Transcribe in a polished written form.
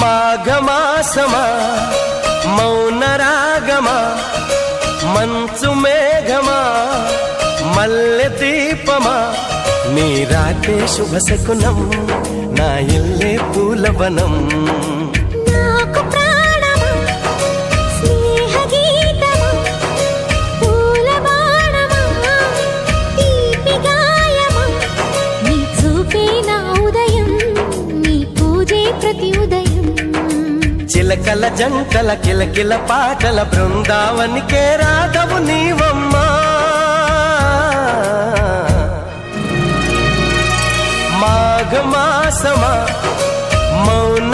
మాఘమాసమా మౌన రాగమా మంచు మేఘమా మల్లె దీపమా నీ రాకే శుభ శకునం నా ఇల్లే పూలవనం నాకు ప్రాణమా స్నేహ గీతమా పూల బాణమా తీపి గాయమా నీ చూపే నా ఉదయం నీ పూజే ప్రతి ఉదయం చిలకల జంటల కిలకిల పాటల బృందావనికే రాధవు నీవమ్మా మాఘమాసమా మౌన